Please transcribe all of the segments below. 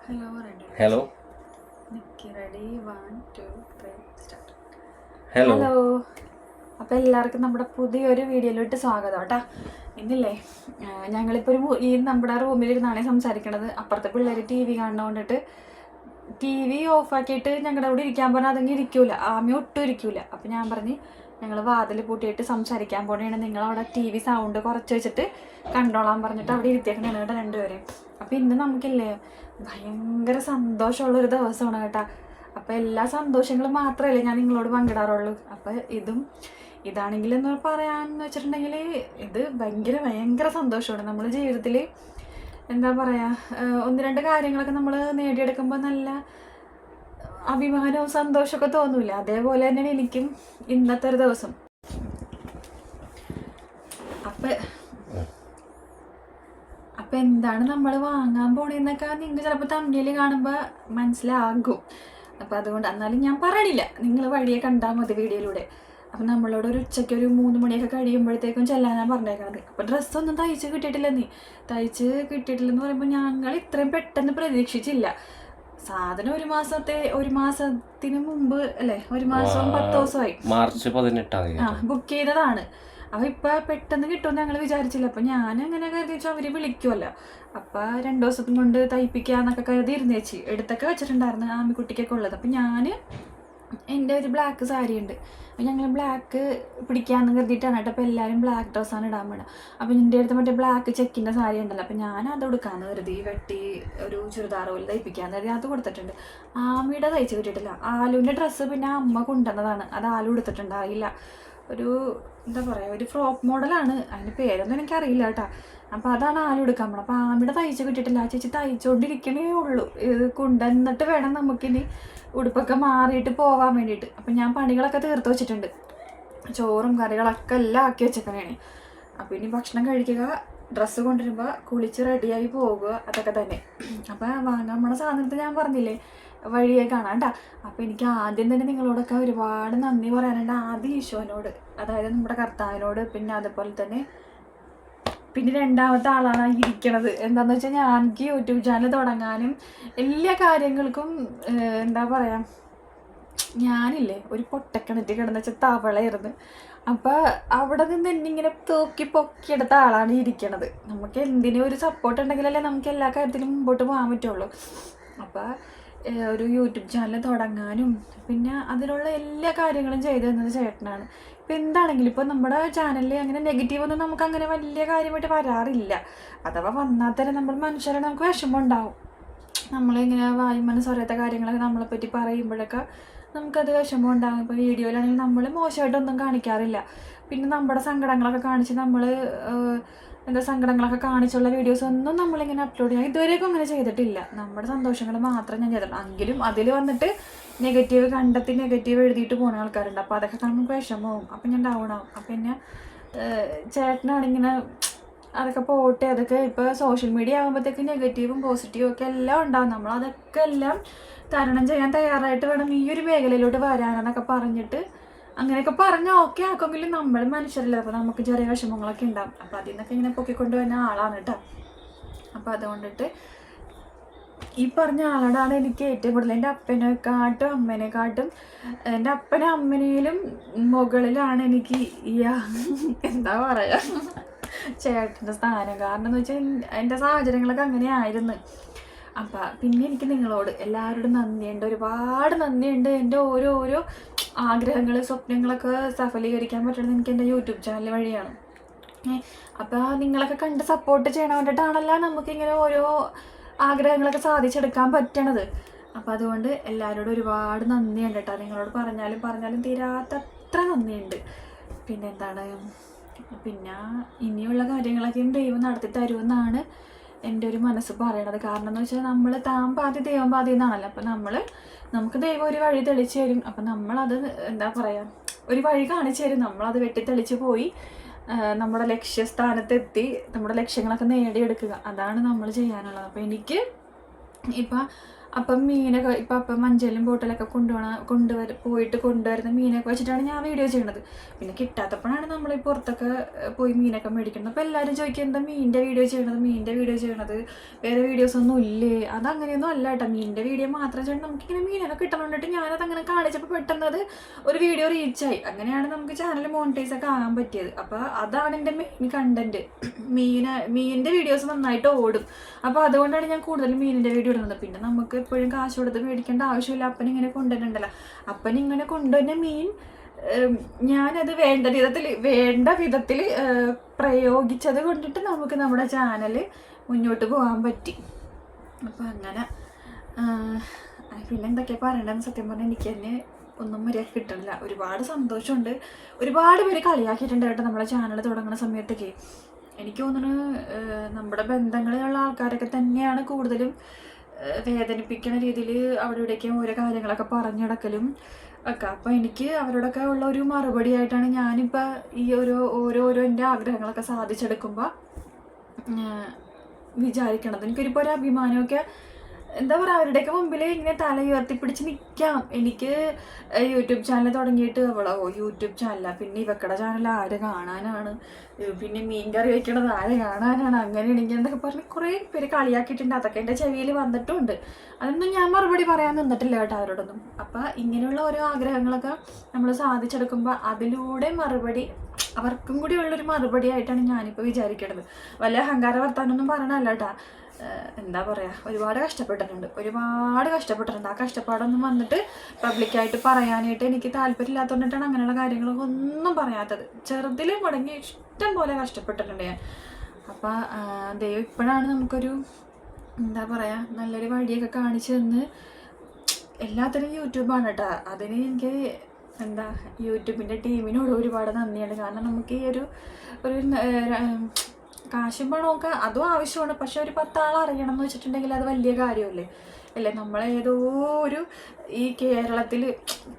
Hello hello. Hello. അപ്പോൾ എല്ലാവർക്കും നമ്മുടെ പുതിയൊരു വീഡിയോയിലോട്ട് സ്വാഗതം കേട്ടോ. ഇന്നില്ലേ ഞങ്ങളിപ്പോൾ ഈ നമ്മുടെ റൂമിലിരുന്നാണ് സംസാരിക്കണത്. അപ്പുറത്തെ പിള്ളേർ TV കാണുന്നതുകൊണ്ടിട്ട് TV ഓഫാക്കിയിട്ട് ഞങ്ങളുടെ അവിടെ ഇരിക്കാൻ പറഞ്ഞാൽ അതങ്ങ് ഇരിക്കൂല, ആമി ഒട്ടും ഇരിക്കൂല. അപ്പം ഞാൻ പറഞ്ഞ് ഞങ്ങൾ വാതിൽ പൂട്ടിയിട്ട് സംസാരിക്കാൻ പോണെയാണ്, നിങ്ങളവിടെ TV സൗണ്ട് കുറച്ച് വെച്ചിട്ട് കണ്ടോളാൻ പറഞ്ഞിട്ട് അവിടെ ഇരുത്തിയേക്കണം ഞങ്ങളുടെ രണ്ടുപേരെയും. അപ്പോൾ ഇന്ന് നമുക്കില്ലേ ഭയങ്കര സന്തോഷമുള്ളൊരു ദിവസമാണ് കേട്ടോ. അപ്പോൾ എല്ലാ സന്തോഷങ്ങളും മാത്രമല്ലേ ഞാൻ നിങ്ങളോട് പങ്കിടാറുള്ളൂ. അപ്പോൾ ഇതാണെങ്കിൽ എന്ന് പറയാമെന്ന് വെച്ചിട്ടുണ്ടെങ്കിൽ ഇത് ഭയങ്കര സന്തോഷമാണ്. നമ്മുടെ ജീവിതത്തിൽ എന്താ പറയുക, ഒന്ന് രണ്ട് കാര്യങ്ങളൊക്കെ നമ്മൾ നേടിയെടുക്കുമ്പോൾ നല്ല അഭിമാനവും സന്തോഷമൊക്കെ തോന്നൂല. അതേപോലെ തന്നെയാണ് എനിക്കും ഇന്നത്തെ ഒരു ദിവസം. അപ്പം എന്താണ് നമ്മൾ വാങ്ങാൻ പോണേന്നൊക്കെ നിങ്ങൾക്ക് ചിലപ്പോൾ തമ്മിൽ കാണുമ്പോൾ മനസ്സിലാകും. അപ്പം അതുകൊണ്ട് എന്നാലും ഞാൻ പറയണില്ല, നിങ്ങൾ വഴിയെ കണ്ടാൽ മതി വീഡിയോയിലൂടെ. അപ്പം നമ്മളോട് ഒരു ഉച്ചയ്ക്ക് ഒരു 3 മണിയൊക്കെ കഴിയുമ്പോഴത്തേക്കും ചെല്ലാനാണ് പറഞ്ഞേക്കണത്. അപ്പം ഡ്രസ്സൊന്നും തയ്ച്ച് കിട്ടിയിട്ടില്ലെന്ന് പറയുമ്പോൾ ഞങ്ങൾ ഇത്രയും പെട്ടെന്ന് പ്രതീക്ഷിച്ചില്ല. സാധനം ഒരു മാസത്തിന് മുമ്പ് അല്ലേ, 1 മാസം 10 ദിവസമായി, മാർച്ച് 18 ബുക്ക് ചെയ്തതാണ്. അപ്പോൾ ഇപ്പം പെട്ടെന്ന് കിട്ടുമെന്ന് ഞങ്ങൾ വിചാരിച്ചില്ല. അപ്പം ഞാൻ അങ്ങനെ കരുതി വെച്ചാൽ അവർ വിളിക്കുമല്ലോ, അപ്പം 2 ദിവസം കൊണ്ട് തയ്പ്പിക്കാന്നൊക്കെ കരുതി ഇരുന്നേച്ചി എടുത്തൊക്കെ വെച്ചിട്ടുണ്ടായിരുന്നു ആമിക്കുട്ടിക്കൊക്കെ ഉള്ളത്. അപ്പം ഞാൻ എൻ്റെ ഒരു ബ്ലാക്ക് സാരി ഉണ്ട്, അപ്പം ഞങ്ങൾ ബ്ലാക്ക് പിടിക്കാമെന്ന് കരുതിയിട്ടാണ് കേട്ടോ. അപ്പോൾ എല്ലാവരും ബ്ലാക്ക് ഡ്രസ്സാണ് ഇടാൻ വേണം. അപ്പം എൻ്റെ അടുത്ത് മറ്റേ ബ്ലാക്ക് ചെക്കിൻ്റെ സാരി ഉണ്ടല്ലോ, അപ്പം ഞാൻ അത് കൊടുക്കാമെന്ന് കരുതി, വെട്ടി ഒരു ചുരിദാർ പോലെ തയ്പ്പിക്കാമെന്ന് കരുതി അത് കൊടുത്തിട്ടുണ്ട്. ആമിയുടെ തയ്ച്ച് കിട്ടിയിട്ടില്ല. ആലുവിൻ്റെ ഡ്രസ്സ് പിന്നെ അമ്മ കൊണ്ടുവന്നതാണ്, അത് ആലു എടുത്തിട്ടുണ്ടായില്ല. ഒരു എന്താ പറയുക, ഒരു ഫ്രോക്ക് മോഡലാണ്, അതിൻ്റെ പേരൊന്നും എനിക്കറിയില്ല കേട്ടോ. അപ്പോൾ അതാണ് ആലു എടുക്കാൻ പോകണം. അപ്പോൾ ആമിയുടെ തയ്ച്ച് കിട്ടിയിട്ടില്ല. ആ ചേച്ചി തയ്ച്ചുകൊണ്ടിരിക്കണേ ഉള്ളൂ, ഇത് കൊണ്ടുവന്നിട്ട് വേണം നമുക്കിനി ഉടുപ്പൊക്കെ മാറിയിട്ട് പോകാൻ വേണ്ടിയിട്ട്. അപ്പം ഞാൻ പണികളൊക്കെ തീർത്ത് വെച്ചിട്ടുണ്ട്, ചോറും കറികളൊക്കെ എല്ലാം ആക്കി വെച്ചേക്കണേ. അപ്പോൾ ഇനി ഭക്ഷണം കഴിക്കുക, ഡ്രസ്സ് കൊണ്ടുവരുമ്പോൾ കുളിച്ച് റെഡിയായി പോകുക, അതൊക്കെ തന്നെ. അപ്പോൾ വാങ്ങാൻ പോണ സാധനത്തിൽ ഞാൻ പറഞ്ഞില്ലേ വഴിയെ കാണാം കേട്ടോ. അപ്പോൾ എനിക്ക് ആദ്യം തന്നെ നിങ്ങളോടൊക്കെ ഒരുപാട് നന്ദി പറയാനുണ്ട്. ആദ്യം ഈശോനോട്, അതായത് നമ്മുടെ കർത്താവിനോട്, പിന്നെ അതുപോലെ തന്നെ പിന്നെ രണ്ടാമത്തെ ആളാണ് ഇരിക്കണത്. എന്താണെന്ന് വെച്ചാൽ ഞാൻ എനിക്ക് യൂട്യൂബ് ചാനൽ തുടങ്ങാനും എല്ലാ കാര്യങ്ങൾക്കും എന്താ പറയുക, ഞാനില്ലേ ഒരു പൊട്ടക്കിണറ്റ് കിടന്ന് വെച്ചാൽ തവളയായിരുന്നു. അപ്പോൾ അവിടെ നിന്ന് എന്നിങ്ങനെ പൊക്കിയെടുത്ത ആളാണ് ഇരിക്കണത്. നമുക്ക് എന്തിനും ഒരു സപ്പോർട്ട് ഉണ്ടെങ്കിലല്ലേ നമുക്ക് എല്ലാ കാര്യത്തിലും മുമ്പോട്ട് പോകാൻ പറ്റുള്ളൂ. അപ്പോൾ ഒരു യൂട്യൂബ് ചാനൽ തുടങ്ങാനും പിന്നെ അതിനുള്ള എല്ലാ കാര്യങ്ങളും ചെയ്തു തന്നത് ചേട്ടനാണ്. ഇപ്പം എന്താണെങ്കിലും ഇപ്പോൾ നമ്മുടെ ചാനലിൽ അങ്ങനെ നെഗറ്റീവൊന്നും നമുക്ക് അങ്ങനെ വലിയ കാര്യമായിട്ട് വരാറില്ല. അഥവാ വന്നാൽ തന്നെ നമ്മൾ മനുഷ്യരെ നമുക്ക് വിഷമം ഉണ്ടാവും. നമ്മളിങ്ങനെ മനസ്സറിയാത്ത കാര്യങ്ങളൊക്കെ നമ്മളെപ്പറ്റി പറയുമ്പോഴൊക്കെ നമുക്കത് വിഷമം ഉണ്ടാകും. ഇപ്പോൾ വീഡിയോയിലാണെങ്കിൽ നമ്മൾ മോശമായിട്ടൊന്നും കാണിക്കാറില്ല. പിന്നെ നമ്മുടെ സങ്കടങ്ങളൊക്കെ കാണിച്ച് സങ്കടങ്ങളൊക്കെ കാണിച്ചുള്ള വീഡിയോസ് ഒന്നും നമ്മളിങ്ങനെ അപ്ലോഡ് ചെയ്യാം ഇതുവരെയൊക്കെ അങ്ങനെ ചെയ്തിട്ടില്ല. നമ്മുടെ സന്തോഷങ്ങൾ മാത്രം ഞാൻ ചെയ്തിട്ടുള്ളൂ. എങ്കിലും അതിൽ വന്നിട്ട് നെഗറ്റീവ് എഴുതിയിട്ട് പോകുന്ന ആൾക്കാരുണ്ട്. അപ്പോൾ അതൊക്കെ കാണുമ്പോൾ വിഷമവും, അപ്പം ഞാൻ ഡൗൺ ആവും. അപ്പം പിന്നെ ചേട്ടനാണിങ്ങനെ അതൊക്കെ പോട്ടെ, അതൊക്കെ ഇപ്പോൾ സോഷ്യൽ മീഡിയ ആകുമ്പോഴത്തേക്ക് നെഗറ്റീവും പോസിറ്റീവും ഒക്കെ എല്ലാം ഉണ്ടാകും. നമ്മളതൊക്കെ എല്ലാം തരണം ചെയ്യാൻ തയ്യാറായിട്ട് വേണം ഈ ഒരു മേഖലയിലോട്ട് വരാനെന്നൊക്കെ പറഞ്ഞിട്ട് അങ്ങനെയൊക്കെ പറഞ്ഞാൽ ഓക്കെ ആക്കുമെങ്കിലും നമ്മൾ മനുഷ്യരല്ലേ, അപ്പോൾ നമുക്ക് ചെറിയ വിഷമങ്ങളൊക്കെ ഉണ്ടാകും. അപ്പോൾ അതിൽ നിന്നൊക്കെ ഇങ്ങനെ പൊക്കിക്കൊണ്ട് വരുന്ന ആളാണ് കേട്ടോ. അപ്പോൾ അതുകൊണ്ടിട്ട് ഈ പറഞ്ഞ ആളോടാണ് എനിക്ക് ഏറ്റവും കൂടുതൽ, എൻ്റെ അപ്പനെക്കാട്ടും അമ്മേനെക്കാട്ടും, എൻ്റെ അപ്പനെ അമ്മനേലും മുകളിലാണ് എനിക്ക് ഈ എന്താ പറയുക ചേട്ടൻ്റെ സ്ഥാനം. കാരണം എന്ന് വെച്ചാൽ എൻ്റെ സാഹചര്യങ്ങളൊക്കെ അങ്ങനെ ആയിരുന്നു. അപ്പം പിന്നെ എനിക്ക് നിങ്ങളോട് എല്ലാവരോടും നന്ദിയുണ്ട്, ഒരുപാട് നന്ദിയുണ്ട്. എൻ്റെ ഓരോ ആഗ്രഹങ്ങൾ സ്വപ്നങ്ങളൊക്കെ സഫലീകരിക്കാൻ പറ്റുന്നത് എനിക്ക് എൻ്റെ യൂട്യൂബ് ചാനൽ വഴിയാണ്. അപ്പോൾ നിങ്ങളൊക്കെ കണ്ട് സപ്പോർട്ട് ചെയ്യണം വേണ്ടിയിട്ടാണല്ലോ നമുക്കിങ്ങനെ ഓരോ ആഗ്രഹങ്ങളൊക്കെ സാധിച്ചെടുക്കാൻ പറ്റണത്. അപ്പോൾ അതുകൊണ്ട് എല്ലാവരോടും ഒരുപാട് നന്ദിയുണ്ട് കേട്ടോ. നിങ്ങളോട് പറഞ്ഞാലും തീരാത്തത്ര നന്ദിയുണ്ട്. പിന്നെന്താണ്, പിന്നെ ഇനിയുള്ള കാര്യങ്ങളൊക്കെയും ദൈവം നടത്തി തരുമെന്നാണ് എൻ്റെ ഒരു മനസ്സ് പറയണത്. കാരണം എന്ന് വെച്ചാൽ നമ്മൾ താൻ പാതി ദൈവം പാതി എന്നാണല്ലോ. അപ്പം നമുക്ക് ദൈവം ഒരു വഴി തെളിച്ച് തരും. അപ്പം നമ്മളത് എന്താ പറയുക, ഒരു വഴി കാണിച്ചു തരും. നമ്മളത് വെട്ടിത്തെളിച്ച് പോയി നമ്മുടെ ലക്ഷ്യസ്ഥാനത്തെത്തി നമ്മുടെ ലക്ഷ്യങ്ങളൊക്കെ നേടിയെടുക്കുക, അതാണ് നമ്മൾ ചെയ്യാനുള്ളത്. അപ്പോൾ എനിക്ക് ഇപ്പം അപ്പം മീനൊക്കെ ഇപ്പം അപ്പം മഞ്ചലും ബോട്ടിലൊക്കെ പോയിട്ട് കൊണ്ടുവരുന്ന മീനൊക്കെ വെച്ചിട്ടാണ് ഞാൻ വീഡിയോ ചെയ്യണത്. പിന്നെ കിട്ടാത്തപ്പോഴാണ് നമ്മൾ ഈ പുറത്തൊക്കെ പോയി മീനൊക്കെ മേടിക്കുന്നത്. അപ്പോൾ എല്ലാവരും ചോദിക്കുക എന്താ മീനിൻ്റെ വീഡിയോ ചെയ്യണത്, വേറെ വീഡിയോസ് ഒന്നും ഇല്ലേ? അതങ്ങനെയൊന്നും അല്ല കേട്ടോ, മീനിൻ്റെ വീഡിയോ മാത്രം ചെയ്യണം. നമുക്കിങ്ങനെ മീനൊക്കെ കിട്ടണോണ്ടിട്ട് ഞാനത് അങ്ങനെ കാണിച്ചപ്പോൾ പെട്ടെന്നത് ഒരു വീഡിയോ റീച്ചായി. അങ്ങനെയാണ് നമുക്ക് ചാനൽ മോണിറ്റൈസൊക്കെ ആകാൻ പറ്റിയത്. അപ്പോൾ അതാണ് എൻ്റെ മെയിൻ കണ്ടന്റ്. മീനിൻ്റെ വീഡിയോസ് നന്നായിട്ട് ഓടും. അപ്പോൾ അതുകൊണ്ടാണ് ഞാൻ കൂടുതലും മീനിൻ്റെ വീഡിയോ ഇടുന്നത്. പിന്നെ നമുക്ക് എപ്പോഴും കാശ് കൊടുത്ത് മേടിക്കേണ്ട ആവശ്യമില്ല. അപ്പനിങ്ങനെ കൊണ്ടുവരുന്നുണ്ടല്ലോ, അപ്പനിങ്ങനെ കൊണ്ടുവരുന്ന മീൻ ഞാനത് വേണ്ട വിധത്തിൽ പ്രയോഗിച്ചത് കൊണ്ടിട്ട് നമുക്ക് നമ്മുടെ ചാനൽ മുന്നോട്ട് പോകാൻ പറ്റി. അപ്പം അങ്ങനെ പിന്നെ എന്തൊക്കെയാണ് പറയണ്ടെന്ന് സത്യം പറഞ്ഞാൽ എനിക്ക് തന്നെ ഒന്നും മര്യാദ കിട്ടണില്ല. ഒരുപാട് സന്തോഷമുണ്ട്. ഒരുപാട് പേര് കളിയാക്കിയിട്ടുണ്ട് കേട്ടോ നമ്മുടെ ചാനൽ തുടങ്ങുന്ന സമയത്തൊക്കെ. എനിക്ക് തോന്നുന്നു നമ്മുടെ ബന്ധങ്ങളിലുള്ള ആൾക്കാരൊക്കെ തന്നെയാണ് കൂടുതലും വേദനിപ്പിക്കുന്ന രീതിയിൽ അവിടെ ഇവിടേക്ക് ഓരോ കാര്യങ്ങളൊക്കെ പറഞ്ഞു നടക്കലും ഒക്കെ. അപ്പോൾ എനിക്ക് അവരോടൊക്കെ ഉള്ള ഒരു മറുപടി ആയിട്ടാണ് ഞാനിപ്പോൾ ഈ ഓരോരോ എൻ്റെ ആഗ്രഹങ്ങളൊക്കെ സാധിച്ചെടുക്കുമ്പോൾ വിചാരിക്കണത്. എനിക്കൊരിപ്പോൾ ഒരു അഭിമാനമൊക്കെ എന്താ പറയുക, അവരുടെയൊക്കെ മുമ്പിൽ ഇങ്ങനെ തല ഉയർത്തിപ്പിടിച്ച് നിൽക്കാം. എനിക്ക് യൂട്യൂബ് ചാനൽ തുടങ്ങിയിട്ട് യൂട്യൂബ് ചാനലാണ്, പിന്നെ ഇവക്കടെ ചാനൽ ആര് കാണാനാണ്, പിന്നെ മീൻ കറി വയ്ക്കണത് ആര് കാണാനാണ്, അങ്ങനെയാണെങ്കിൽ എന്തൊക്കെ പറഞ്ഞ് കുറേ പേര് കളിയാക്കിയിട്ടുണ്ട്. അതൊക്കെ എൻ്റെ ചെവിയിൽ വന്നിട്ടുമുണ്ട്. അതൊന്നും ഞാൻ മറുപടി പറയാൻ നിന്നിട്ടില്ല കേട്ടോ അവരോടൊന്നും. അപ്പം ഇങ്ങനെയുള്ള ഓരോ ആഗ്രഹങ്ങളൊക്കെ നമ്മൾ സാധിച്ചെടുക്കുമ്പോൾ അതിലൂടെ മറുപടി അവർക്കും കൂടി ഉള്ളൊരു മറുപടി ആയിട്ടാണ് ഞാനിപ്പോൾ വിചാരിക്കണത്. വല്ല അഹങ്കാര വർത്താനൊന്നും പറയണമല്ല കേട്ടോ. എന്താ പറയുക, ഒരുപാട് കഷ്ടപ്പെട്ടിട്ടുണ്ട്. ആ കഷ്ടപ്പാടൊന്നും വന്നിട്ട് പബ്ലിക്കായിട്ട് പറയാനായിട്ട് എനിക്ക് താല്പര്യമില്ലാത്തതുകൊണ്ടിട്ടാണ് അങ്ങനെയുള്ള കാര്യങ്ങളൊക്കെ ഒന്നും പറയാത്തത്. ചെറുതിൽ മുടങ്ങി ഇഷ്ടം പോലെ കഷ്ടപ്പെട്ടിട്ടുണ്ട് ഞാൻ. അപ്പം ദൈവം ഇപ്പോഴാണ് നമുക്കൊരു എന്താ പറയുക നല്ലൊരു വഴിയൊക്കെ കാണിച്ചു തന്ന്. എല്ലാത്തിനും യൂട്യൂബാണ് കേട്ടോ. അതിന് എനിക്ക് എന്താ യൂട്യൂബിൻ്റെ ടീമിനോട് ഒരുപാട് നന്ദിയുണ്ട്. കാരണം നമുക്ക് ഈ ഒരു കാശും പണമൊക്കെ അതും ആവശ്യമാണ്. പക്ഷെ ഒരു 10 ആൾ അറിയണം എന്ന് വെച്ചിട്ടുണ്ടെങ്കിൽ അത് വലിയ കാര്യമല്ലേ അല്ലേ? നമ്മളേതോ ഒരു ഈ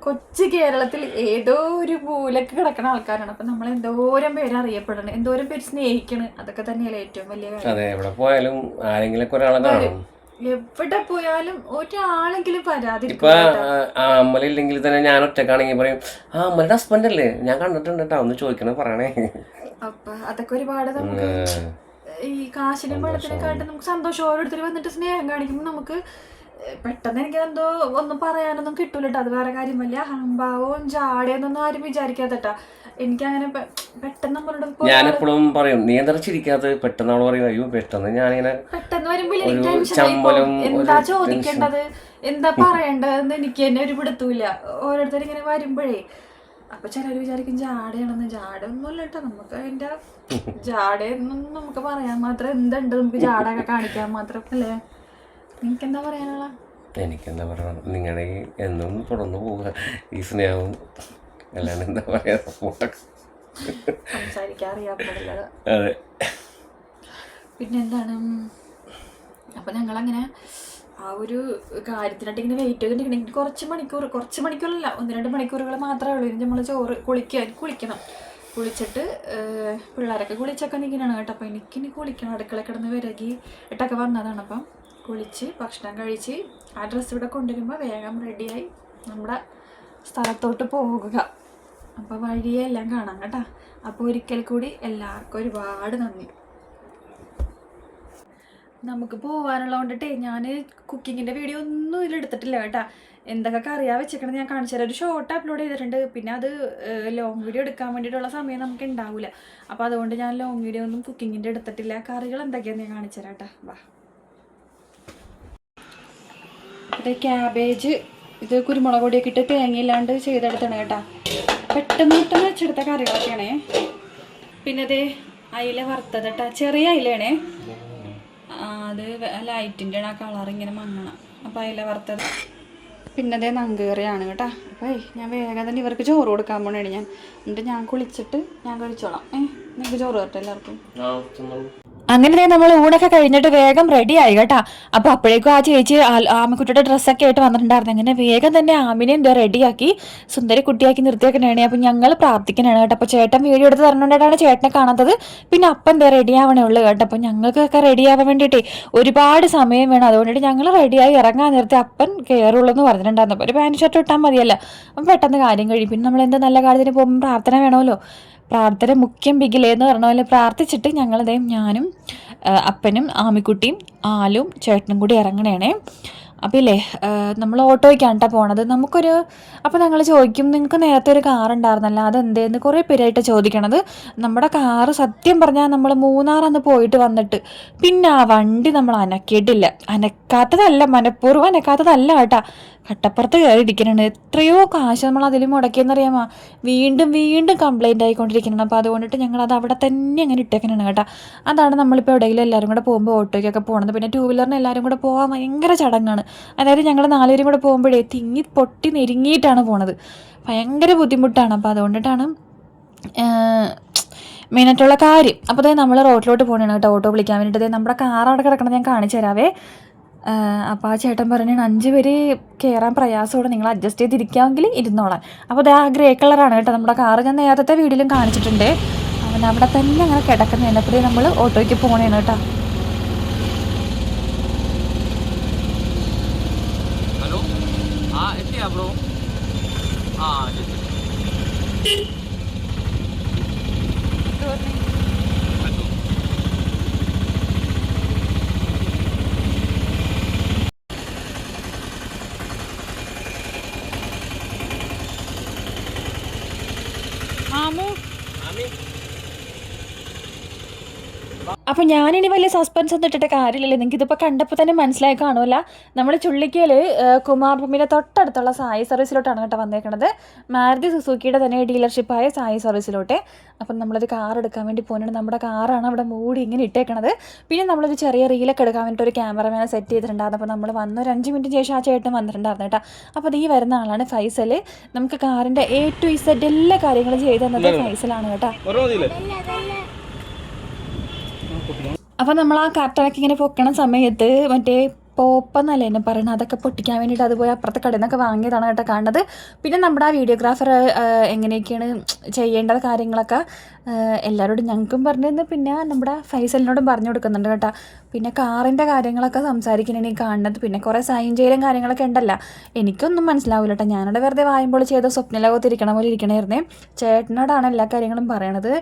കൊച്ചു കേരളത്തിൽ ഏതോ ഒരു മൂലക്ക് കിടക്കുന്ന ആൾക്കാരാണ്. അപ്പം നമ്മൾ എന്തോരം പേര് അറിയപ്പെടണം, എന്തോരം പേര് സ്നേഹിക്കണം, അതൊക്കെ തന്നെയല്ലേ ഏറ്റവും വലിയ കാര്യം. എവിടെ പോയാലും ഒരാളെങ്കിലും പരാതി. ഇപ്പൊ അമ്മലില്ലെങ്കിൽ തന്നെ ഞാൻ ഒറ്റക്കാണെങ്കിൽ പറയും അമ്മയുടെ ഹസ്ബൻഡ് അല്ലേ, ഞാൻ കണ്ടിട്ടുണ്ട് കേട്ടോ, ഒന്ന് ചോദിക്കണേ പറയണേ. അപ്പൊ അതൊക്കെ ഒരുപാട് നമുക്ക് ഈ കാശിനും പണത്തിനെക്കാട്ടും നമുക്ക് സന്തോഷം. ഓരോരുത്തർ വന്നിട്ട് സ്നേഹം കാണിക്കുമ്പോൾ നമുക്ക് പെട്ടെന്ന് എനിക്കെന്തോ ഒന്നും പറയാനൊന്നും കിട്ടൂല കേട്ടോ. അത് വേറെ കാര്യം. വലിയ അഹംഭാവവും ജാടയൊന്നും ആരും വിചാരിക്കാത്തട്ടാ. എനിക്കങ്ങനെ പെട്ടെന്ന് നമ്മളോട് ഞാൻ എപ്പോഴും പറയും നീ എന്താ ചിരിക്കാത്ത, പെട്ടെന്ന് അവള് പറയും അയ്യോ പെട്ടെന്ന് ഞാനിങ്ങനെ പെട്ടെന്ന് വരുമ്പോൾ എന്താ ചോദിക്കേണ്ടത് എന്താ പറയേണ്ടതെന്ന് എനിക്ക് തന്നെ ഒരു പിടുത്തൂല്ല. ഓരോരുത്തരിങ്ങനെ വരുമ്പോഴേ അപ്പൊ ചിലർ വിചാരിക്കും ജാടയാണെന്ന്. ജാടയൊന്നുമല്ല കേട്ടോ. നമുക്ക് അതിന്റെ ജാടയൊന്നും നമുക്ക് പറയാൻ മാത്രം എന്തുണ്ട്, നമുക്ക് ജാടയൊക്കെ കാണിക്കാൻ മാത്രം അല്ലേ. നിനക്കെന്താ പറയാനുള്ള? എനിക്കെന്താ പറയണം, നിങ്ങളുടെ എന്നും തുടർന്ന് പോവുക ഈ സ്നേഹവും. അല്ലാണ്ട് എന്താ പറയാ, സംസാരിക്കാൻ അറിയാൻ പാടില്ല. അതെ. പിന്നെന്താണ്, അപ്പൊ ഞങ്ങളങ്ങനെ ആ ഒരു കാര്യത്തിനായിട്ട് ഇങ്ങനെ വെയിറ്റ് ചെയ്തിട്ടുണ്ടെങ്കിൽ കുറച്ച് മണിക്കൂറല്ല 1-2 മണിക്കൂറുകൾ മാത്രമേ ഉള്ളൂ. ഇനി നമ്മൾ കുളിക്കണം. കുളിച്ചിട്ട് പിള്ളേരൊക്കെ കുളിച്ചൊക്കെ നിൽക്കുന്നതാണ് കേട്ടോ. അപ്പോൾ എനിക്കിനി കുളിക്കണം. അടുക്കള കിടന്ന് വിരകി ഇട്ടൊക്കെ വന്നതാണ്. അപ്പം കുളിച്ച് ഭക്ഷണം കഴിച്ച് ആ ഡ്രസ്സ് ഇവിടെ കൊണ്ടുവരുമ്പോൾ വേഗം റെഡിയായി നമ്മുടെ സ്ഥലത്തോട്ട് പോകുക. അപ്പോൾ വഴിയെല്ലാം കാണാം കേട്ടോ. അപ്പോൾ ഒരിക്കൽ കൂടി എല്ലാവർക്കും ഒരുപാട് നന്ദി. നമുക്ക് പോകാനുള്ള കൊണ്ടിട്ടേ ഞാൻ കുക്കിങ്ങിൻ്റെ വീഡിയോ ഒന്നും ഇതിലെടുത്തിട്ടില്ല കേട്ടോ. എന്തൊക്കെ കറിയാ വെച്ചിരിക്കണമെന്ന് ഞാൻ കാണിച്ചു തരാം. ഒരു ഷോർട്ട് അപ്ലോഡ് ചെയ്തിട്ടുണ്ട്. പിന്നെ അത് ലോങ് വീഡിയോ എടുക്കാൻ വേണ്ടിയിട്ടുള്ള സമയം നമുക്ക് ഉണ്ടാവില്ല. അപ്പോൾ അതുകൊണ്ട് ഞാൻ ലോങ് വീഡിയോ ഒന്നും കുക്കിങ്ങിൻ്റെ എടുത്തിട്ടില്ല. കറികൾ എന്തൊക്കെയാണെന്ന് ഞാൻ കാണിച്ചു തരാം കേട്ടോ. വാ. ഇത് ക്യാബേജ്, ഇത് കുരുമുളക് പൊടിയൊക്കെ ഇട്ട് തേങ്ങയില്ലാണ്ട് ചെയ്തെടുത്താണ് കേട്ടോ. പെട്ടെന്ന് വെച്ചെടുത്ത കറികളൊക്കെയാണേ. പിന്നെ ഇത് അയില വറുത്തത് കേട്ടോ. ചെറിയ അയിലാണേ. അത് ലൈറ്റിൻ്റെ ആ കളർ ഇങ്ങനെ മങ്ങണം. അപ്പോൾ അയില വറുത്തത്. പിന്നെ അതേ നങ്കേറിയാണ് കേട്ടോ. അപ്പോൾ ഞാൻ വേഗം തന്നെ ഇവർക്ക് ചോറ് കൊടുക്കാൻ പോണേണ് ഞാൻ. എന്നിട്ട് ഞാൻ കുളിച്ചിട്ട് ഞാൻ കഴിച്ചോളാം. നിങ്ങൾക്ക് ചോറ് തരട്ടെ എല്ലാവർക്കും. അങ്ങനെ നമ്മൾ ഊണൊക്കെ കഴിഞ്ഞിട്ട് വേഗം റെഡി ആയി കേട്ടാ. അപ്പൊ അപ്പോഴേക്കും ആ ചേച്ചി ആമിക്കുട്ടിയുടെ ഡ്രസ്സൊക്കെ ആയിട്ട് വന്നിട്ടുണ്ടായിരുന്നു. അങ്ങനെ വേഗം തന്നെ ആമിനെ എന്താ റെഡിയാക്കി സുന്ദരി കുട്ടിയാക്കി നിർത്തിയേക്കണേ. അപ്പൊ ഞങ്ങൾ പ്രാർത്ഥിക്കണാണ് കേട്ടോ. അപ്പൊ ചേട്ടൻ വീഡിയോ എടുത്ത് തരണോണ്ടാണ് ചേട്ടനെ കാണാത്തത്. പിന്നെ അപ്പം എന്താ റെഡി ആവണേ ഉള്ളു കേട്ടോ. അപ്പൊ ഞങ്ങൾക്കൊക്കെ റെഡി ആവാൻ വേണ്ടിയിട്ടേ ഒരുപാട് സമയം വേണം. അതുകൊണ്ടിട്ട് ഞങ്ങൾ റെഡിയായി ഇറങ്ങാൻ നേരത്തെ അപ്പൻ കയറുള്ളൂ എന്ന് പറഞ്ഞിട്ടുണ്ടായിരുന്നു. അപ്പോൾ ഒരു പാൻറ് ഷർട്ട് ഇട്ടാൽ മതിയല്ല, അപ്പം പെട്ടെന്ന് കാര്യം കഴിയും. പിന്നെ നമ്മൾ എന്ത് നല്ല കാര്യത്തിന് പോകുമ്പോൾ പ്രാർത്ഥന വേണമല്ലോ. പ്രാർത്ഥന മുഖ്യം ബിഗിലേന്ന് പറഞ്ഞ പോലെ പ്രാർത്ഥിച്ചിട്ട് ഞങ്ങളിതേ ഞാനും അപ്പനും ആമിക്കുട്ടിയും ആലും ചേട്ടനും കൂടി ഇറങ്ങണേണേ. അപ്പം ഇല്ലേ നമ്മൾ ഓട്ടോയ്ക്കാണ് കേട്ടോ പോണത്. അപ്പോൾ ഞങ്ങൾ ചോദിക്കും, നിങ്ങൾക്ക് നേരത്തെ ഒരു കാർ ഉണ്ടായിരുന്നല്ലോ, അതെന്തേന്ന് കുറേ പേരായിട്ട് ചോദിക്കണത്. നമ്മുടെ കാറ് സത്യം പറഞ്ഞാൽ നമ്മൾ മൂന്നാറന്ന് പോയിട്ട് വന്നിട്ട് പിന്നെ ആ വണ്ടി നമ്മൾ അനക്കിയിട്ടില്ല. അനക്കാത്തതല്ല, മനഃപൂർവ്വം അനക്കാത്തതല്ല കേട്ടാ. കട്ടപ്പുറത്ത് കയറി ഇരിക്കുന്നുണ്ട്. എത്രയോ കാശ് നമ്മൾ അതിൽ മുടക്കിയെന്നറിയാമോ. വീണ്ടും വീണ്ടും കംപ്ലൈൻ്റ് ആയിക്കൊണ്ടിരിക്കുന്നുണ്ട്. അപ്പോൾ അതുകൊണ്ടിട്ട് ഞങ്ങളത് അവിടെ തന്നെ അങ്ങനെ ഇട്ടേക്കണാണ് കേട്ടോ. അതാണ് നമ്മളിപ്പോൾ എവിടെയെങ്കിലും എല്ലാവരും കൂടെ പോകുമ്പോൾ ഓട്ടോയ്ക്കൊക്കെ പോകണത്. പിന്നെ 2 വീലറിന് എല്ലാവരും കൂടെ പോകാൻ ഭയങ്കര ചടങ്ങാണ്. അതായത് ഞങ്ങൾ 4 പേരും കൂടെ പോകുമ്പോഴേ തിങ്ങി പൊട്ടി നെരുങ്ങിയിട്ടാണ് പോണത്. ഭയങ്കര ബുദ്ധിമുട്ടാണ്. അപ്പോൾ അതുകൊണ്ടിട്ടാണ് മെയിനായിട്ടുള്ള കാര്യം. അപ്പോൾ അതായത് നമ്മൾ റോഡിലോട്ട് പോകണതാണ് കേട്ടോ ഓട്ടോ വിളിക്കാൻ വേണ്ടിയിട്ട്. നമ്മുടെ കാർ അവിടെ കിടക്കണം, ഞാൻ കാണിച്ചു തരാവേ. അപ്പോൾ ആ ചേട്ടൻ പറഞ്ഞു 5 പേര് കയറാൻ പ്രയാസമാണ്, നിങ്ങൾ അഡ്ജസ്റ്റ് ചെയ്തിരിക്കാമെങ്കിൽ ഇരുന്നോളാം. അപ്പോൾ അത് ആ ഗ്രേ കളറാണ് കേട്ടോ നമ്മുടെ കാറ്. ഞാൻ നേരത്തെ വീഡിയോയിലും കാണിച്ചിട്ടുണ്ട്. അവൻ അവിടെ തന്നെ അങ്ങനെ കിടക്കുന്നതാണ്. അപ്പോൾ നമ്മൾ ഓട്ടോയ്ക്ക് പോകണേണ് കേട്ടോ. ഹലോ, എത്തിയാ ബ്രോ? അപ്പോൾ ഞാനിനി വലിയ സസ്പെൻസ് ഒന്നും ഇട്ടിട്ട് കാര്യമില്ലല്ലോ. നിങ്ങൾക്ക് ഇതിപ്പോൾ കണ്ടപ്പോൾ തന്നെ മനസ്സിലായി കാണുമല്ല. നമ്മൾ ചുള്ളിക്കയിൽ കുമാരഭൂമിയുടെ തൊട്ടടുത്തുള്ള സായി സർവീസിലോട്ടാണ് കേട്ടോ വന്നേക്കണത്. മാരുതി സുസുക്കിയുടെ തന്നെ ഡീലർഷിപ്പായ സായി സർവീസിലോട്ട്. അപ്പം നമ്മളൊരു കാർ എടുക്കാൻ വേണ്ടി പോകുന്നുണ്ട്. നമ്മുടെ കാറാണ് അവിടെ മൂടി ഇങ്ങനെ ഇട്ടേക്കണത്. പിന്നെ നമ്മളൊരു ചെറിയ റീലൊക്കെ എടുക്കാൻ വേണ്ടിയിട്ട് ഒരു ക്യാമറമാനെ സെറ്റ് ചെയ്തിട്ടുണ്ടായിരുന്നു. അപ്പോൾ നമ്മൾ വന്ന ഒരു 5 മിനിറ്റ് ശേഷം ആ ചേട്ടൻ വന്നിട്ടുണ്ടായിരുന്നു കേട്ടോ. അപ്പോൾ അത് ഈ വരുന്ന ആളാണ് ഫൈസൽ. നമുക്ക് കാറിൻ്റെ A to Z എല്ലാ കാര്യങ്ങളും ചെയ്ത് തന്നത് ഫൈസലാണ് കേട്ടോ. അപ്പോൾ നമ്മൾ ആ കർട്ടനൊക്കെ ഇങ്ങനെ പൊക്കണ സമയത്ത് മറ്റേ പോപ്പെന്നല്ലേ എന്നെ പറയുന്നത്, അതൊക്കെ പൊട്ടിക്കാൻ വേണ്ടിയിട്ട് അതുപോലെ അപ്പുറത്തെ കടയിൽ നിന്നൊക്കെ വാങ്ങിയതാണ് കേട്ടോ കാണുന്നത്. പിന്നെ നമ്മുടെ ആ വീഡിയോഗ്രാഫർ എങ്ങനെയൊക്കെയാണ് ചെയ്യേണ്ടത് കാര്യങ്ങളൊക്കെ എല്ലാവരോടും ഞങ്ങൾക്കും പറഞ്ഞു തന്നു. പിന്നെ നമ്മുടെ ഫൈസലിനോടും പറഞ്ഞു കൊടുക്കുന്നുണ്ട് കേട്ടോ. പിന്നെ കാറിൻ്റെ കാര്യങ്ങളൊക്കെ സംസാരിക്കണേ കാണുന്നത്. പിന്നെ കുറേ സൈൻ ചെയ്യലും കാര്യങ്ങളൊക്കെ ഉണ്ടല്ലോ, എനിക്കൊന്നും മനസ്സിലാവില്ല കേട്ടോ. ഞാനവിടെ വെറുതെ വായുമ്പോൾ ചെയ്ത സ്വപ്നലോകത്തിരിക്കണ പോലെ ഇരിക്കണമായിരുന്നേ. ചേട്ടനോടാണ് എല്ലാ കാര്യങ്ങളും പറയണത്.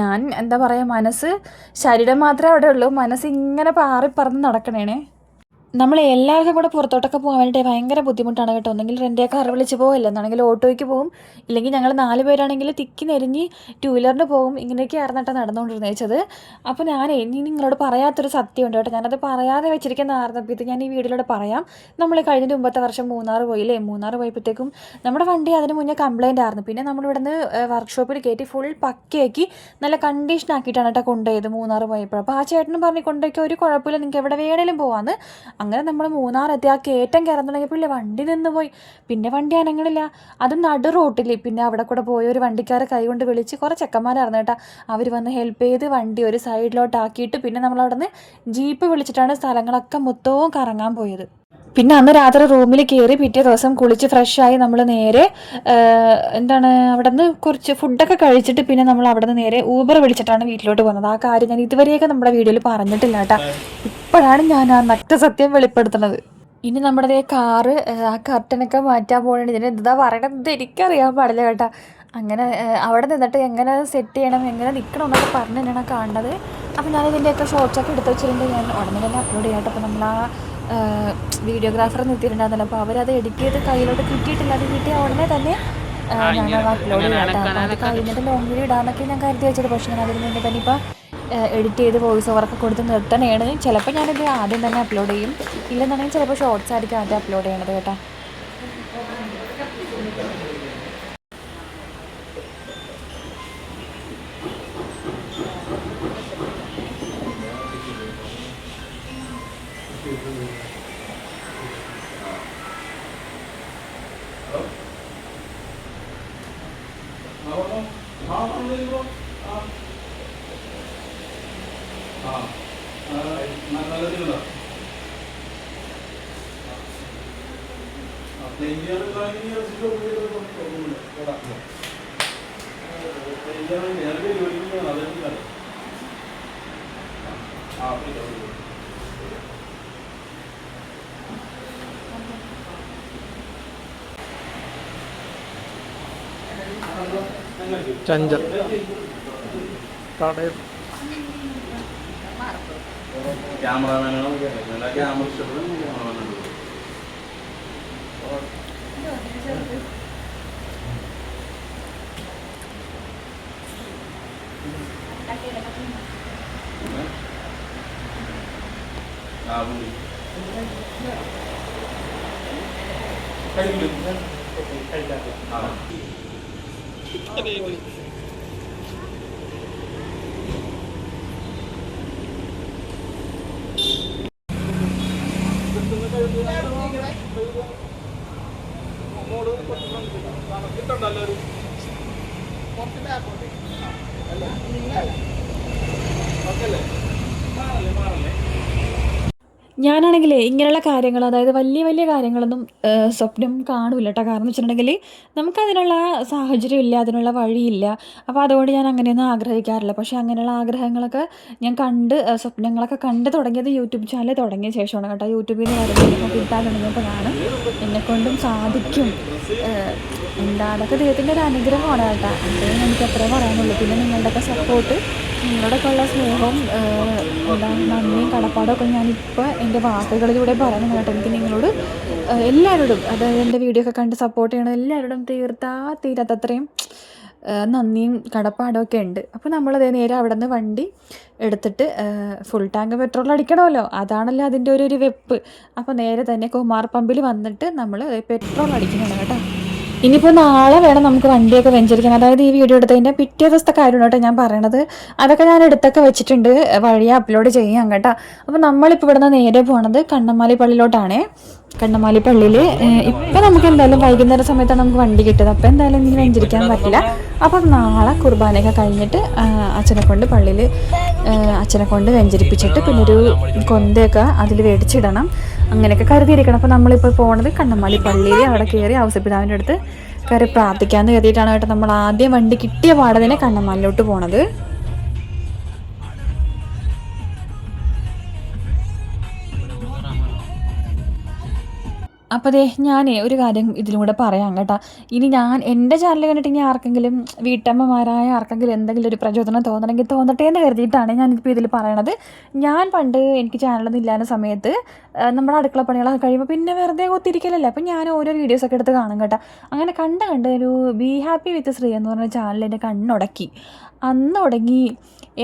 ഞാൻ എന്താ പറയുക, ശരീരം മാത്രമേ അവിടെ ഉള്ളൂ, മനസ്സ് ഇങ്ങനെ പാറി പറന്ന് നടക്കണേണേ. നമ്മൾ എല്ലാവർക്കും കൂടെ പുറത്തോട്ടൊക്കെ പോകാൻ വേണ്ടിയിട്ട് ഭയങ്കര ബുദ്ധിമുട്ടാണ് കേട്ടോ. ഒന്നെങ്കിൽ റെൻ്റേ കാർ വിളിച്ച് പോകില്ല, എന്നാണെങ്കിൽ ഓട്ടോയ്ക്ക് പോകും, ഇല്ലെങ്കിൽ ഞങ്ങൾ 4 പേരാണെങ്കിൽ തിക്കി നെരിഞ്ഞ് 2 വീലറിന് പോകും. ഇങ്ങനെയൊക്കെ ആയിരുന്നിട്ട് നടന്നുകൊണ്ടിരുന്നേച്ചത്. അപ്പോൾ ഞാനേ ഇനി നിങ്ങളോട് പറയാത്തൊരു സത്യമുണ്ട് കേട്ടോ. ഞാനത് പറയാതെ വെച്ചിരിക്കുന്നതായിരുന്നു. അപ്പോൾ ഇത് ഞാൻ ഈ വീഡിയോയിലൂടെ പറയാം. നമ്മൾ കഴിഞ്ഞ മുമ്പത്തെ വർഷം മൂന്നാർ പോയില്ലേ. മൂന്നാർ പോയപ്പോഴത്തേക്കും നമ്മുടെ വണ്ടി അതിന് മുന്നേ കംപ്ലൈൻ്റ് ആയിരുന്നു. പിന്നെ നമ്മളിവിടുന്ന് വർക്ക്ഷോപ്പിൽ കയറ്റി ഫുൾ പക്കയാക്കി നല്ല കണ്ടീഷൻ ആക്കിയിട്ടാണ് കേട്ടോ കൊണ്ടുപോയത് മൂന്നാർ പോയപ്പോൾ. അപ്പോൾ ആ ചേട്ടനും പറഞ്ഞ് കൊണ്ടുപോയി ഒരു കുഴപ്പമില്ല, നിങ്ങൾക്ക് എവിടെ വേണേലും പോകാമെന്ന്. അങ്ങനെ നമ്മൾ മൂന്നാറെത്തി ആ കയറ്റം കയറാൻ തുടങ്ങിയപ്പോൾ വണ്ടി നിന്ന് പോയി. പിന്നെ വണ്ടി അനങ്ങളില്ല, അത് നടു റോട്ടിൽ. പിന്നെ അവിടെ കൂടെ പോയ ഒരു വണ്ടിക്കാരെ കൈകൊണ്ട് വിളിച്ച് കുറേ ചെക്കന്മാരായിരുന്നു കേട്ടോ. അവർ വന്ന് ഹെൽപ്പ് ചെയ്ത് വണ്ടി ഒരു സൈഡിലോട്ടാക്കിയിട്ട് പിന്നെ നമ്മളവിടെ നിന്ന് ജീപ്പ് വിളിച്ചിട്ടാണ് സ്ഥലങ്ങളൊക്കെ മൊത്തവും കറങ്ങാൻ പോയത്. പിന്നെ അന്ന് രാത്രി റൂമിൽ കയറി പിറ്റേ ദിവസം കുളിച്ച് ഫ്രഷായി നമ്മൾ നേരെ അവിടെ നിന്ന് കുറച്ച് ഫുഡൊക്കെ കഴിച്ചിട്ട് പിന്നെ നമ്മൾ അവിടെ നിന്ന് നേരെ ഊബർ വിളിച്ചിട്ടാണ് വീട്ടിലോട്ട് പോകുന്നത്. ആ കാര്യം ഞാൻ ഇതുവരെയൊക്കെ നമ്മുടെ വീഡിയോയിൽ പറഞ്ഞിട്ടില്ല കേട്ടോ. ഇപ്പോഴാണ് ഞാൻ ആ നഗ്നസത്യം വെളിപ്പെടുത്തുന്നത്. ഇനി നമ്മുടെ കാറ് ആ കർട്ടനൊക്കെ മാറ്റാൻ പോകണുണ്ട്. ഇതിന് എന്താ പറയണത് എനിക്കറിയാൻ പാടില്ല കേട്ടോ. അങ്ങനെ അവിടെ നിന്നിട്ട് എങ്ങനെ സെറ്റ് ചെയ്യണം, എങ്ങനെ നിൽക്കണം എന്നൊക്കെ പറഞ്ഞ് തന്നെയാണ് കാണേണ്ടത്. അപ്പോൾ ഞാനിതിൻ്റെയൊക്കെ ഷോർട്സൊക്കെ എടുത്ത് വെച്ചിട്ടുണ്ട്. ഞാൻ ഉടനെ തന്നെ അപ്ലോഡ് ചെയ്യാം കേട്ടോ. അപ്പോൾ നമ്മൾ ആ വീഡിയോഗ്രാഫർ നിർത്തിയിട്ടുണ്ടായിരുന്നല്ലോ, അപ്പോൾ അവരത് എഡിറ്റ് ചെയ്ത് കയ്യിലോട്ട് കിട്ടിയിട്ടില്ല. അത് കിട്ടിയ ഉടനെ തന്നെ ഞാനത് അപ്ലോഡ് ചെയ്യാം കേട്ടോ. അപ്പോൾ അത് കഴിഞ്ഞിട്ട് ലോങ് വീഡിയോ ഇടാമെന്നൊക്കെ ഞാൻ കരുതി വെച്ചത്. പക്ഷേ ഞാൻ അതിന് വേണ്ടി തന്നെ ഇപ്പോൾ എഡിറ്റ് ചെയ്ത് വോയിസ് ഓവറൊക്കെ കൊടുത്ത് നിർത്തണേണ്. ചിലപ്പോൾ ഞാനിത് ആദ്യം തന്നെ അപ്ലോഡ് ചെയ്യും, ഇല്ലെന്നുണ്ടെങ്കിൽ ചിലപ്പോൾ ഷോർട്സ് ആയിരിക്കും ആദ്യം അപ്ലോഡ് ചെയ്യണത് കേട്ടോ. ചഞ്ചൽ കടയിൽ ക്യാമറമാനാണ് ക്യാമറ ഇഷ്ടപ്പെടും ക്യാമറമാനാണ് ഞാനാണെങ്കിലേ ഇങ്ങനെയുള്ള കാര്യങ്ങൾ, അതായത് വലിയ വലിയ കാര്യങ്ങളൊന്നും സ്വപ്നം കാണൂല കേട്ടോ. കാരണം എന്ന് വെച്ചിട്ടുണ്ടെങ്കിൽ നമുക്കതിനുള്ള സാഹചര്യം ഇല്ല, അതിനുള്ള വഴിയില്ല. അപ്പോൾ അതുകൊണ്ട് ഞാൻ അങ്ങനെയൊന്നും ആഗ്രഹിക്കാറില്ല. പക്ഷേ അങ്ങനെയുള്ള ആഗ്രഹങ്ങളൊക്കെ ഞാൻ സ്വപ്നങ്ങളൊക്കെ കണ്ട് തുടങ്ങിയത് യൂട്യൂബ് ചാനൽ തുടങ്ങിയ ശേഷമാണ് കേട്ടോ. യൂട്യൂബിൽ നിന്ന് കാര്യങ്ങളൊക്കെ കിട്ടാൻ തുടങ്ങിയപ്പോഴാണ് എന്നെക്കൊണ്ടും സാധിക്കും. അതൊക്കെ ദൈവത്തിൻ്റെ ഒരു അനുഗ്രഹമാണ് കേട്ടോ. അതുകൊണ്ട് എനിക്ക് അത്രേ പറയാനുള്ളൂ. പിന്നെ നിങ്ങളുടെയൊക്കെ സപ്പോർട്ട്, നിങ്ങളുടെയൊക്കെ ഉള്ള സ്നേഹവും നന്ദിയും കടപ്പാടും ഒക്കെ ഞാനിപ്പോൾ എൻ്റെ വാക്കുകളിലൂടെ പറയുന്നത് കേട്ടോ. എനിക്ക് നിങ്ങളോട് എല്ലാവരോടും, അതായത് എൻ്റെ വീഡിയോ ഒക്കെ കണ്ട് സപ്പോർട്ട് ചെയ്യണം എല്ലാവരോടും തീരാത്തത്രയും നന്ദിയും കടപ്പാടും ഒക്കെ ഉണ്ട്. അപ്പോൾ നമ്മളത് നേരെ അവിടെ നിന്ന് വണ്ടി എടുത്തിട്ട് ഫുൾ ടാങ്ക് പെട്രോൾ അടിക്കണമല്ലോ, അതാണല്ലോ അതിൻ്റെ ഒരു വെപ്പ്. അപ്പോൾ നേരെ തന്നെ കുമാർ പമ്പിൽ വന്നിട്ട് നമ്മൾ പെട്രോൾ അടിക്കുന്നതാണ് കേട്ടോ. ഇനിയിപ്പോൾ നാളെ വേണം നമുക്ക് വണ്ടിയൊക്കെ വെഞ്ചരിക്കാൻ. അതായത് ഈ വീഡിയോ എടുത്തതിൻ്റെ പിറ്റേ ദിവസത്തെ കാര്യമാണ് കേട്ടോ ഞാൻ പറയണത്. അതൊക്കെ ഞാൻ എടുത്തൊക്കെ വെച്ചിട്ടുണ്ട്, വഴിയെ അപ്ലോഡ് ചെയ്യാം കേട്ടോ. അപ്പോൾ നമ്മളിപ്പോൾ ഇവിടുന്ന് നേരെ പോകണത് കണ്ണമാലി പള്ളിയിലോട്ടാണ്. കണ്ണമാലി പള്ളിയിൽ ഇപ്പം നമുക്ക് എന്തായാലും വൈകുന്നേരം സമയത്താണ് നമുക്ക് വണ്ടി കിട്ടുന്നത്. അപ്പോൾ എന്തായാലും ഇനി വെഞ്ചരിക്കാൻ പറ്റില്ല. അപ്പം നാളെ കുർബാനയൊക്കെ കഴിഞ്ഞിട്ട് അച്ഛനെ കൊണ്ട് വെഞ്ചരിപ്പിച്ചിട്ട് പിന്നെ ഒരു കൊന്തയൊക്കെ അതിൽ മേടിച്ചിടണം. അങ്ങനെയൊക്കെ കരുതിയിരിക്കണം. അപ്പോൾ നമ്മളിപ്പോൾ പോകുന്നത് കണ്ണമാലി പള്ളിയിൽ. അവിടെ കയറി ഔസപിതാവിൻ്റെ അടുത്ത് കയറി പ്രാർത്ഥിക്കാമെന്ന് കരുതിയിട്ടാണ് കേട്ടോ നമ്മൾ ആദ്യം വണ്ടി കിട്ടിയ പാടെ തന്നെ കണ്ണമാലിലോട്ട് പോണത്. അപ്പോൾ ഞാനേ ഒരു കാര്യം ഇതിലൂടെ പറയാം കേട്ടോ. ഇനി എൻ്റെ ചാനൽ കണ്ടിട്ട് ഇനി ആർക്കെങ്കിലും, വീട്ടമ്മമാരായ ആർക്കെങ്കിലും എന്തെങ്കിലും ഒരു പ്രചോദനം തോന്നണമെങ്കിൽ തോന്നട്ടെ എന്ന് കരുതിയിട്ടാണ് ഞാനിപ്പോൾ ഇതിൽ പറയണത്. ഞാൻ പണ്ട് എനിക്ക് ചാനലൊന്നും ഇല്ലാത്ത സമയത്ത് നമ്മുടെ അടുക്കള പണികളൊക്കെ കഴിയുമ്പോൾ പിന്നെ വെറുതെ ഒത്തിരിക്കലല്ലേ, അപ്പോൾ ഞാൻ ഓരോ വീഡിയോസൊക്കെ എടുത്ത് കാണും കേട്ടോ. അങ്ങനെ കണ്ട് ഒരു ബി ഹാപ്പി വിത്ത് ശ്രീ എന്ന് പറഞ്ഞ ചാനൽ എൻ്റെ കണ്ണുടക്കി. അന്ന് തുടങ്ങി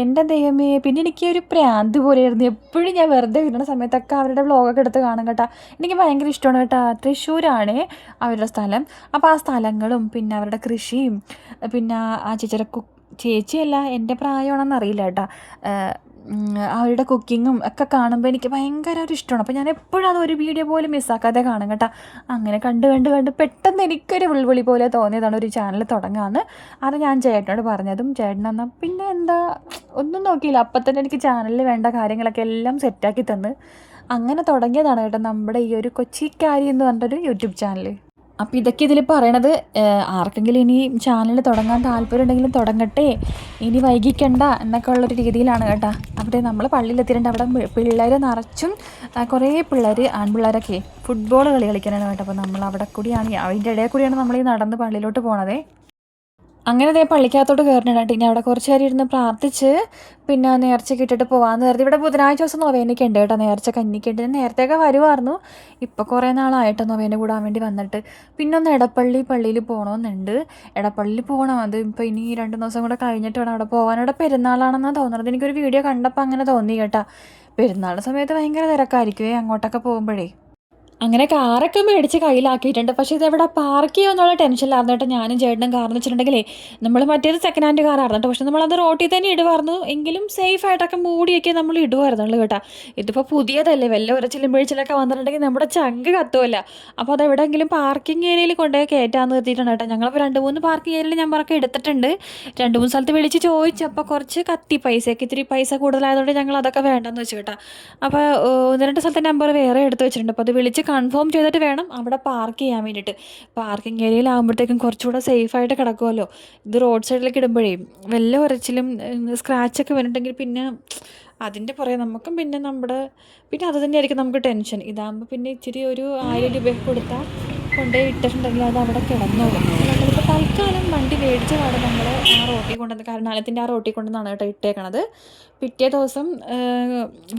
എൻ്റെ ദൈവമേ, പിന്നെ എനിക്ക് ഒരു പ്രാന്ത് പോലെയായിരുന്നു. എപ്പോഴും ഞാൻ വെറുതെ വരുന്ന സമയത്തൊക്കെ അവരുടെ വ്ളോഗൊക്കെ എടുത്ത് കാണും കേട്ടോ. എനിക്ക് ഭയങ്കര ഇഷ്ടമാണ് കേട്ടോ. തൃശ്ശൂരാണ് അവരുടെ സ്ഥലം. അപ്പോൾ ആ സ്ഥലങ്ങളും പിന്നെ അവരുടെ കൃഷിയും പിന്നെ ആ ചേച്ചിയല്ല, എൻ്റെ പ്രായമാണെന്ന് അറിയില്ല കേട്ടോ, അവരുടെ കുക്കിങ്ങും ഒക്കെ കാണുമ്പോൾ എനിക്ക് ഭയങ്കര ഒരു ഇഷ്ടമാണ്. അപ്പോൾ ഞാൻ എപ്പോഴും അതൊരു വീഡിയോ പോലും മിസ്സാക്കാതെ കാണും കേട്ടോ. അങ്ങനെ കണ്ട് പെട്ടെന്ന് എനിക്കൊരു വിളിവിളി പോലെ തോന്നിയതാണ് ഒരു ചാനൽ തുടങ്ങാമെന്ന്. അത് ഞാൻ ചേട്ടനോട് പറഞ്ഞതും ചേട്ടൻ എന്നാൽ പിന്നെ എന്താ ഒന്നും നോക്കിയില്ല, അപ്പം തന്നെ എനിക്ക് ചാനലിൽ വേണ്ട കാര്യങ്ങളൊക്കെ എല്ലാം സെറ്റാക്കി തന്ന് അങ്ങനെ തുടങ്ങിയതാണ് കേട്ടോ നമ്മുടെ ഈ ഒരു കൊച്ചിക്കാരി എന്ന് പറഞ്ഞൊരു യൂട്യൂബ് ചാനൽ. അപ്പോൾ ഇതൊക്കെ ഇതിൽ പറയണത് ആർക്കെങ്കിലും ഇനി ചാനൽ തുടങ്ങാൻ താല്പര്യം ഉണ്ടെങ്കിലും തുടങ്ങട്ടെ, ഇനി വൈകിക്കണ്ട എന്നൊക്കെ ഉള്ളൊരു രീതിയിലാണ് കേട്ടോ. അവിടെ നമ്മൾ പള്ളിയിലെത്തിയിട്ടുണ്ട്. അവിടെ പിള്ളേർ നിറച്ചും കുറേ പിള്ളേർ, ആൺപിള്ളേരൊക്കെ ഫുട്ബോൾ കളിക്കാനാണ് കേട്ടോ. അപ്പോൾ നമ്മൾ അവിടെ കൂടിയാണ്, അതിൻ്റെ ഇടയിൽ കൂടിയാണ് നമ്മൾ ഈ നടന്ന് പള്ളിയിലോട്ട് പോണത്. അങ്ങനെ പള്ളിക്കകത്തോട്ട് കയറിനായിട്ട് ഇനി അവിടെ കുറച്ച് നേരം ഇരുന്ന് പ്രാർത്ഥിച്ച് പിന്നെ നേർച്ചയ്ക്ക് ഇട്ടിട്ട് പോകാമെന്ന് കരുതി. ഇവിടെ ബുധനാഴ്ച ദിവസം നൊവേനയ്ക്ക് ഉണ്ട് കേട്ടോ, നേർച്ച കഞ്ഞിക്ക് ഉണ്ട്. നേരത്തെയൊക്കെ വരുമായിരുന്നു, ഇപ്പോൾ കുറേ നാളായിട്ട് നൊവേന കൂടാൻ വേണ്ടി വന്നിട്ട്. പിന്നെ ഒന്ന് പള്ളിയിൽ പോകണമെന്നുണ്ട്. എടപ്പള്ളിയിൽ പോകണം, അത് ഇപ്പോൾ ഇനി 2 ദിവസം കൂടെ കഴിഞ്ഞിട്ട് വേണം അവിടെ പോകാൻ. അവിടെ പെരുന്നാളാണെന്നാണ് തോന്നുന്നത്. എനിക്കൊരു വീഡിയോ കണ്ടപ്പോൾ അങ്ങനെ തോന്നി കേട്ടോ. പെരുന്നാളിൻ്റെ സമയത്ത് ഭയങ്കര തിരക്കായിരിക്കുമേ അങ്ങോട്ടൊക്കെ പോകുമ്പോഴേ. അങ്ങനെ കാറൊക്കെ മേടിച്ച് കയ്യിലാക്കിയിട്ടുണ്ട്. പക്ഷേ ഇതെവിടെ പാർക്ക് ചെയ്യുമെന്നുള്ള ടെൻഷനിലായിരുന്നു കേട്ടോ ഞാനും ചേട്ടനും. കാരണം വെച്ചിട്ടുണ്ടെങ്കിലേ നമ്മൾ മറ്റേത് സെക്കൻഡ് ഹാൻഡ് കാറായിരുന്നു കേട്ടോ. പക്ഷേ നമ്മളത് റോട്ടിൽ തന്നെ ഇടുമായിരുന്നു, എങ്കിലും സേഫായിട്ടൊക്കെ മൂടിയൊക്കെ നമ്മൾ ഇടുമായിരുന്നുള്ളൂ കേട്ടോ. ഇതിപ്പോൾ പുതിയതല്ലേ, വല്ല ഉരച്ചിലും പിഴിച്ചിലൊക്കെ വന്നിട്ടുണ്ടെങ്കിൽ നമ്മുടെ ചങ്ക് കത്തുമല്ല. അപ്പോൾ അതെവിടെയെങ്കിലും പാർക്കിംഗ് ഏരിയയിൽ കൊണ്ടുപോയി കയറ്റാമെന്ന് നിർത്തിയിട്ടുണ്ട് കേട്ടോ. ഞങ്ങളിപ്പോൾ 2-3 പാർക്കിംഗ് ഏരിയയിൽ നമ്പറൊക്കെ എടുത്തിട്ടുണ്ട്. 2-3 സ്ഥലത്ത് വിളിച്ച് ചോദിച്ചപ്പോൾ കുറച്ച് കത്തി പൈസയൊക്കെ ഇത്തിരി പൈസ കൂടുതലായതുകൊണ്ട് ഞങ്ങൾ അതൊക്കെ വേണ്ടെന്ന് വെച്ചു കേട്ടോ. അപ്പോൾ 1-2 സ്ഥലത്തെ നമ്പർ വേറെ എടുത്ത് വെച്ചിട്ടുണ്ട്. അപ്പോൾ അത് വിളിച്ച് കൺഫേം ചെയ്തിട്ട് വേണം അവിടെ പാർക്ക് ചെയ്യാൻ വേണ്ടിയിട്ട്. പാർക്കിംഗ് ഏരിയയിലാകുമ്പോഴത്തേക്കും കുറച്ചുകൂടെ സേഫായിട്ട് കിടക്കുമല്ലോ. ഇത് റോഡ് സൈഡിലേക്ക് ഇടുമ്പോഴേ വല്ല ഉരച്ചിലും സ്ക്രാച്ചൊക്കെ വന്നിട്ടുണ്ടെങ്കിൽ പിന്നെ അതിൻ്റെ പുറകെ നമുക്കും പിന്നെ അത് തന്നെയായിരിക്കും നമുക്ക് ടെൻഷൻ. ഇതാകുമ്പോൾ പിന്നെ ഇച്ചിരി ഒരു 1000 രൂപയൊക്കെ കൊടുത്താൽ കൊണ്ടുപോയി ഇട്ടിട്ടുണ്ടെങ്കിൽ അത് അവിടെ കിടന്നോളും. നമ്മളിപ്പോൾ തൽക്കാലം വണ്ടി മേടിച്ച പാടെ നമ്മൾ ആ റോട്ടിൽ കൊണ്ടുവന്ന് കരുണാലയത്തിൻ്റെ ആ റോട്ടിൽ കൊണ്ടുവന്നാണ് കേട്ടോ ഇട്ടേക്കണത്. പിറ്റേ ദിവസം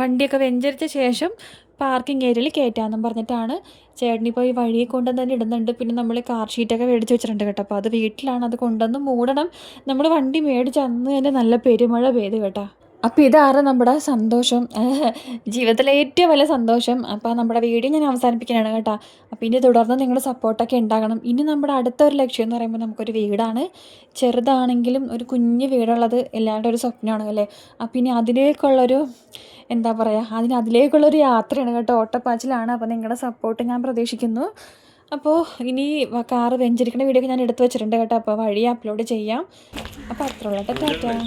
വണ്ടിയൊക്കെ വെഞ്ചരിച്ച ശേഷം പാർക്കിംഗ് ഏരിയയിൽ കയറ്റാമെന്നും പറഞ്ഞിട്ടാണ് ചേട്ടനിപ്പോൾ ഈ വഴിയെ കൊണ്ടുവന്ന് തന്നെ ഇടുന്നുണ്ട്. പിന്നെ നമ്മൾ കാർ ഷീറ്റൊക്കെ മേടിച്ച് വെച്ചിട്ടുണ്ട് കേട്ടോ. അപ്പോൾ അത് വീട്ടിലാണ്, അത് കൊണ്ടുവന്ന് മൂടണം. നമ്മൾ വണ്ടി മേടിച്ച് അന്ന് തന്നെ നല്ല പെരുമഴ പെയ്ത് കേട്ടോ. അപ്പോൾ ഇതാണ് നമ്മുടെ സന്തോഷം, ജീവിതത്തിലെ ഏറ്റവും വലിയ സന്തോഷം. അപ്പോൾ നമ്മുടെ വീഡിയോ ഞാൻ അവസാനിപ്പിക്കാനാണ് കേട്ടോ. അപ്പോൾ ഇനി തുടർന്ന് നിങ്ങളുടെ സപ്പോർട്ടൊക്കെ ഉണ്ടാകണം. ഇനി നമ്മുടെ അടുത്തൊരു ലക്ഷ്യം എന്ന് പറയുമ്പോൾ നമുക്കൊരു വീടാണ്. ചെറുതാണെങ്കിലും ഒരു കുഞ്ഞ് വീടുള്ളത് എല്ലാവരുടെ ഒരു സ്വപ്നമാണ് അല്ലേ. അപ്പോൾ ഇനി അതിലേക്കുള്ളൊരു അതിലേക്കുള്ളൊരു യാത്രയാണ് കേട്ടോ, ഓട്ടപ്പാച്ചിലാണ്. അപ്പോൾ നിങ്ങളുടെ സപ്പോർട്ട് ഞാൻ പ്രതീക്ഷിക്കുന്നു. അപ്പോൾ ഇനി കാറ് വെഞ്ചരിക്കുന്ന വീഡിയോ ഒക്കെ ഞാൻ എടുത്തു വെച്ചിട്ടുണ്ട് കേട്ടോ. അപ്പോൾ വഴി അപ്ലോഡ് ചെയ്യാം. അപ്പോൾ അത്രയുള്ള ടാറ്റാ.